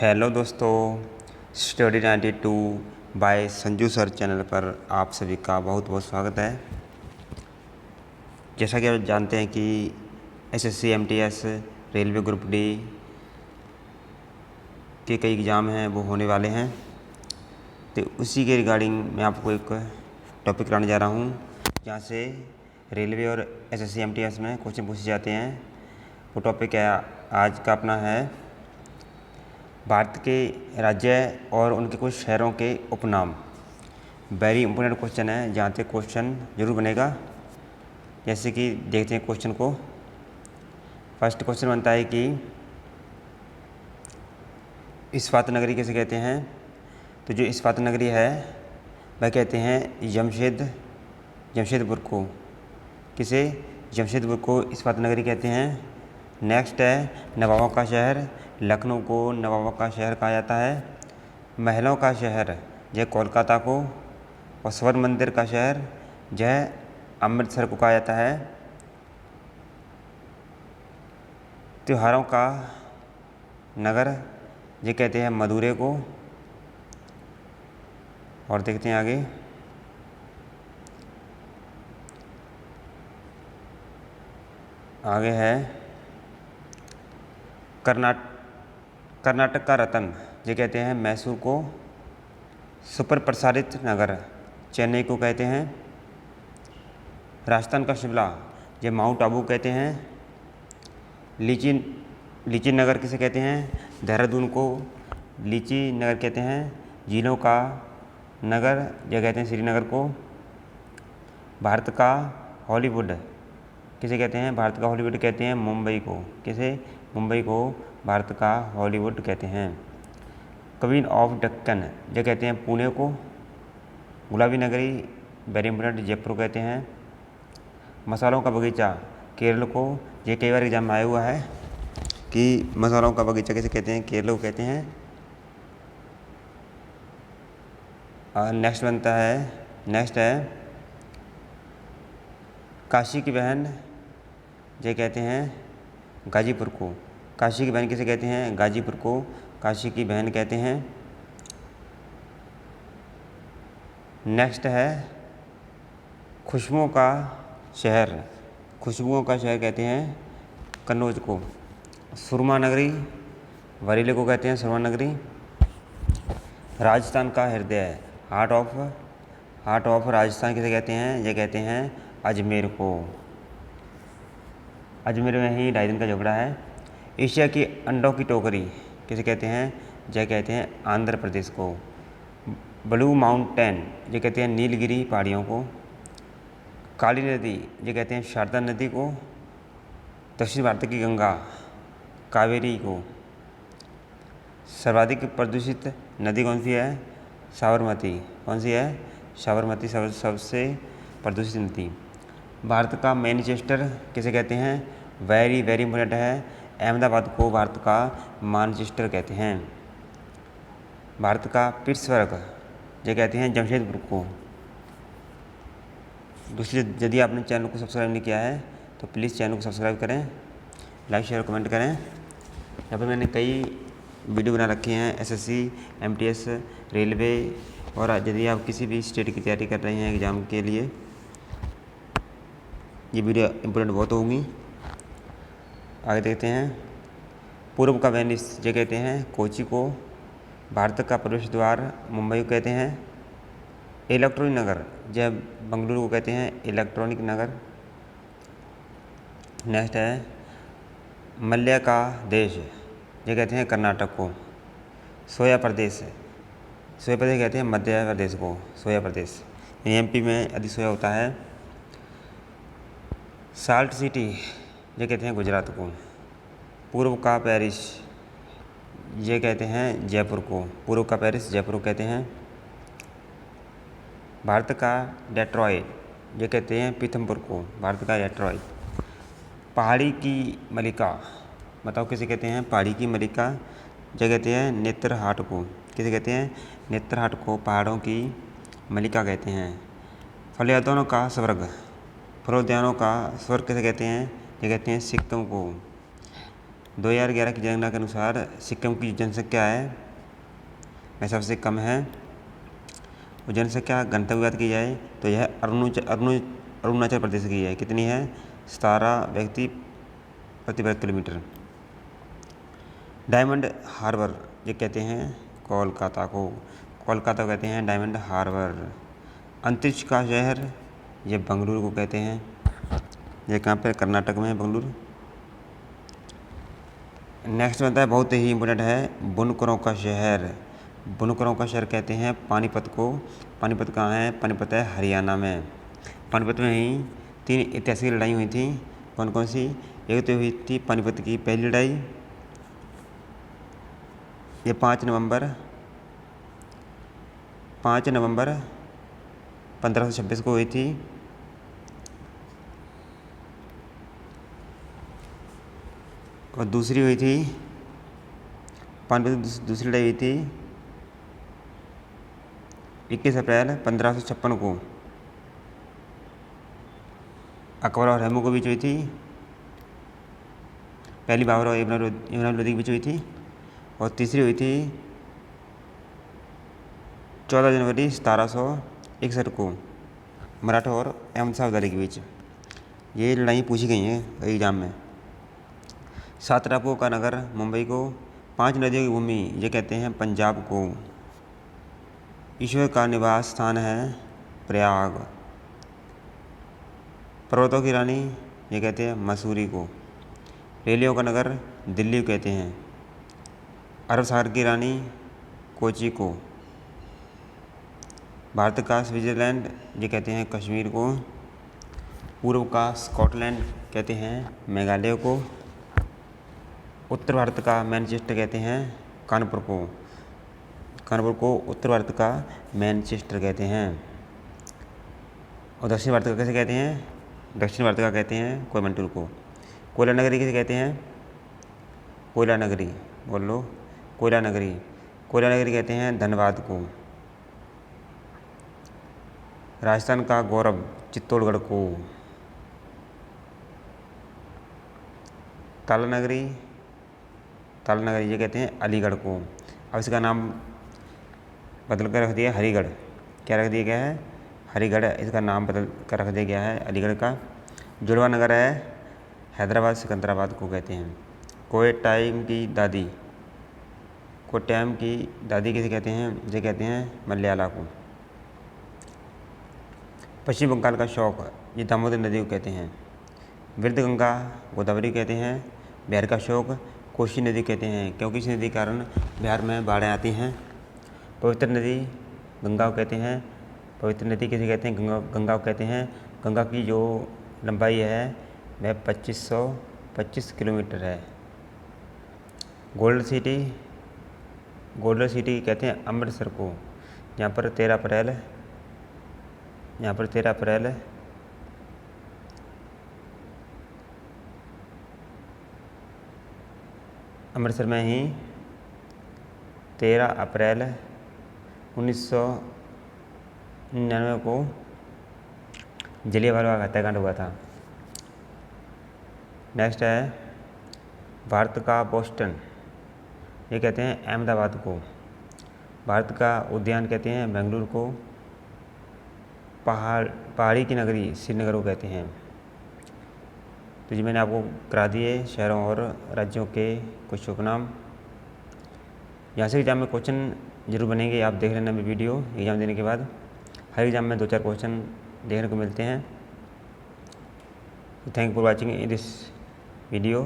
Hello दोस्तों, study 92 by Sanju sir channel पर आप सभी का बहुत बहुत स्वागत है। जैसा कि आप जानते हैं कि SSC MTS railway group D के कई एग्ज़ाम हैं वो होने वाले हैं, तो उसी के रिगार्डिंग मैं आपको एक टॉपिक लाने जा रहा हूँ जहाँ से रेलवे और एसएससी एमटीएस में क्वेश्चन पूछे जाते हैं। वो टॉपिक है आज का अपना है भारत के राज्य और उनके कुछ शहरों के उपनाम। वेरी इंपॉर्टेंट क्वेश्चन है, जहाँ से क्वेश्चन जरूर बनेगा। जैसे कि देखते हैं क्वेश्चन को। फर्स्ट क्वेश्चन बनता है कि इस्पात नगरी किसे कहते हैं। तो जो इस्पात नगरी है वह कहते हैं जमशेदपुर को। किसे? जमशेदपुर को इस्पात नगरी कहते हैं। नेक्स्ट है नवाबों का शहर। लखनऊ को नवाबों का शहर कहा जाता है। महलों का शहर यह कोलकाता को, और स्वर्ण मंदिर का शहर यह अमृतसर को कहा जाता है। त्योहारों का नगर ये कहते हैं मदुरै को। और देखते हैं आगे। आगे है कर्नाटक का रतन ये कहते हैं मैसूर को। सुपर प्रसारित नगर चेन्नई को कहते हैं। राजस्थान का शिमला ये माउंट आबू कहते हैं। लीची नगर किसे कहते हैं? देहरादून को लीची नगर कहते हैं। झीलों का नगर ये कहते हैं श्रीनगर को। भारत का हॉलीवुड किसे कहते हैं? भारत का हॉलीवुड कहते हैं मुंबई को। किसे? मुंबई को भारत का हॉलीवुड कहते हैं। क्वीन ऑफ दक्कन ये कहते हैं पुणे को। गुलाबी नगरी वेरी इंपॉर्टेंट जयपुर कहते हैं। मसालों का बगीचा केरल को। ये कई बार एग्जाम में आया हुआ है कि मसालों का बगीचा किसे कहते हैं? केरल को कहते हैं। नेक्स्ट है काशी की बहन ये कहते हैं गाजीपुर को। काशी की बहन किसे कहते हैं? गाजीपुर को काशी की बहन कहते हैं। नेक्स्ट है खुशबुओं का शहर कहते हैं कन्नौज को। सुरमा नगरी बरेली को कहते हैं सुरमा नगरी। राजस्थान का हृदय हार्ट ऑफ राजस्थान किसे कहते हैं? ये कहते हैं अजमेर को। अजमेर में ही 2.5 दिन का झगड़ा है। एशिया की अंडों की टोकरी किसे कहते हैं? यह कहते हैं आंध्र प्रदेश को। ब्लू माउंटेन ये कहते हैं नीलगिरी पहाड़ियों को। काली नदी ये कहते हैं शारदा नदी को। दक्षिण भारत की गंगा कावेरी को। सर्वाधिक प्रदूषित नदी कौन सी है? साबरमती। कौन सी है? साबरमती सबसे प्रदूषित नदी। भारत का मैनचेस्टर किसे कहते हैं? वेरी वेरी इंपॉर्टेंट है। अहमदाबाद को भारत का मानचेस्टर कहते हैं। भारत का पिट्सबर्ग ये कहते हैं जमशेदपुर को। दूसरी, यदि आपने चैनल को सब्सक्राइब नहीं किया है तो प्लीज़ चैनल को सब्सक्राइब करें, लाइक शेयर कमेंट करें। यहाँ पर मैंने कई वीडियो बना रखे हैं एसएससी एमटीएस रेलवे, और यदि आप किसी भी स्टेट की तैयारी कर रहे हैं एग्ज़ाम के लिए, ये वीडियो इम्पोर्टेंट बहुत होंगी। आगे देखते हैं। पूर्व का वेनिस ये कहते हैं कोची को। भारत का प्रवेश द्वार मुंबई को कहते हैं। इलेक्ट्रॉनिक नगर यह बंगलुरु को कहते हैं इलेक्ट्रॉनिक नगर। नेक्स्ट है मल्य का देश ये कहते हैं कर्नाटक को। सोया प्रदेश कहते हैं मध्य प्रदेश को। सोया प्रदेश एमपी में अधिक सोया होता है। साल्ट सिटी ये कहते हैं गुजरात को। पूर्व का पेरिस ये कहते हैं जयपुर को। पूर्व का पेरिस जयपुर को कहते हैं। भारत का डेट्रॉयट ये कहते हैं पीथमपुर को। भारत का डेट्रॉयट। पहाड़ी की मलिका बताओ किसे कहते हैं? पहाड़ी की मलिका ये कहते हैं नेत्रहाट को। किसे कहते हैं? नेत्रहाट को पहाड़ों की मलिका कहते हैं। फलोद्यानों का स्वर्ग किसे कहते हैं? ये कहते हैं सिक्किम को। 2011 की जनगणना के अनुसार सिक्किम की जनसंख्या है वह सबसे कम है। और जनसंख्या घनत्व की बात की जाए तो यह अरुणाचल प्रदेश की है। कितनी है? 17 व्यक्ति प्रति वर्ग किलोमीटर। डायमंड हार्बर ये कहते हैं कोलकाता को कहते हैं डायमंड हार्बर। अंतरिक्ष का शहर ये बेंगलुरु को कहते हैं। ये कहाँ पे? कर्नाटक में है बेंगलुरु। नेक्स्ट बनता है, बहुत ही इम्पोर्टेंट है, बुनकरों का शहर। बुनकरों का शहर कहते हैं पानीपत को। पानीपत कहाँ है? पानीपत है हरियाणा में। पानीपत में ही 3 ऐतिहासिक लड़ाई हुई थी। कौन कौन सी? एक तो हुई थी पानीपत की पहली लड़ाई, ये 5 नवंबर 1526 को हुई थी। और दूसरी हुई थी पानीपत दूसरी लड़ाई हुई थी 21 अप्रैल 1556 को अकबर और हैमू के बीच हुई थी। पहली बाबर और इब्राहिम लोदी के बीच हुई थी। और तीसरी हुई थी 14 जनवरी 1761 को मराठा और अहमद शाह अब्दाली के बीच। ये लड़ाई पूछी गई हैं एग्जाम में। 7 टापुओं का नगर मुंबई को। 5 नदियों की भूमि ये कहते हैं पंजाब को। ईश्वर का निवास स्थान है प्रयाग। पर्वतों की रानी ये कहते हैं मसूरी को। रेलियों का नगर दिल्ली को कहते हैं। अरब सागर की रानी कोची को। भारत का स्विट्जरलैंड ये कहते हैं कश्मीर को। पूर्व का स्कॉटलैंड कहते हैं मेघालय को। उत्तर भारत का मैनचेस्टर कहते हैं कानपुर को। कानपुर को उत्तर भारत का मैनचेस्टर कहते हैं। और दक्षिण भारत का कैसे कहते हैं? दक्षिण भारत का कहते हैं कोयम्बटूर को। कोयला नगरी किसे कहते हैं? कोयला नगरी, बोल लो, कोयला नगरी। कोयला नगरी कहते हैं धनबाद को। राजस्थान का गौरव चित्तौड़गढ़ को। ताला नगरी ये कहते हैं अलीगढ़ को। अब इसका नाम बदल कर रख दिया हरिगढ़। क्या रख दिया गया है? हरिगढ़। इसका नाम बदल कर रख दिया गया है अलीगढ़ का। जुड़वा नगर है हैदराबाद सिकंदराबाद को कहते हैं। कोट्टायम की दादी किसे कहते हैं? ये कहते हैं मलयाला को। पश्चिम बंगाल का शौक ये दामोदर नदी को कहते हैं। वृद्ध गंगा गोदावरी कहते हैं। बिहार का शौक कोसी नदी कहते हैं, क्योंकि इस नदी के कारण बिहार में बाढ़ें आती हैं। पवित्र नदी गंगा को कहते हैं। पवित्र नदी किसे कहते हैं? गंगा को कहते हैं। गंगा की जो लंबाई है वह 2525 किलोमीटर है। गोल्डन सिटी कहते हैं अमृतसर को। यहाँ पर 13 अप्रैल अमृतसर में ही 13 अप्रैल 1999 को जलियांवाला बाग हत्याकांड हुआ था। नेक्स्ट है भारत का बोस्टन ये कहते हैं अहमदाबाद को। भारत का उद्यान कहते हैं बेंगलुरु को। पहाड़ी की नगरी श्रीनगर को कहते हैं। तो जी मैंने आपको करा दिए शहरों और राज्यों के कुछ उपनाम। यहाँ से एग्जाम में क्वेश्चन जरूर बनेंगे, आप देख लेना मेरी वीडियो एग्ज़ाम देने के बाद। हर एग्जाम में 2-4 क्वेश्चन देखने को मिलते हैं। तो thank for watching this video.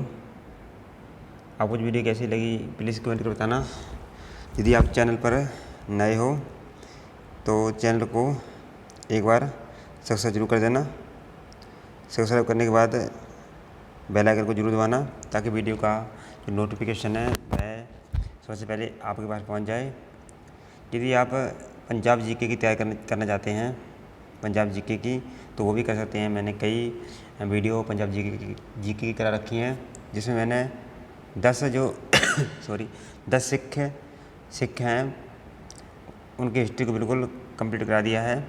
आपको वीडियो कैसी लगी प्लीज़ कमेंट कर बताना। यदि आप चैनल पर नए हो तो चैनल को एक बार सब्सक्राइब जरूर कर देना। सब्सक्राइब करने के बाद बेल आइकन को जरूर दबाना, ताकि वीडियो का जो नोटिफिकेशन है वह सबसे पहले आपके पास पहुंच जाए। यदि आप पंजाब जीके की तैयारी करना चाहते हैं, पंजाब जीके की, तो वो भी कर सकते हैं। मैंने कई वीडियो पंजाब जीके की करा रखी हैं, जिसमें मैंने 10 सिख हैं उनकी हिस्ट्री को बिल्कुल कंप्लीट करा दिया है।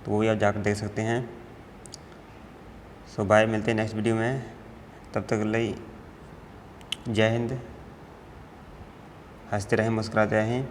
तो वो भी आप जाकर देख सकते हैं। सो बाय, मिलते हैं नेक्स्ट वीडियो में। तब तक के लिए जय हिंद। हंसते रहें, मुस्कुराते रहें।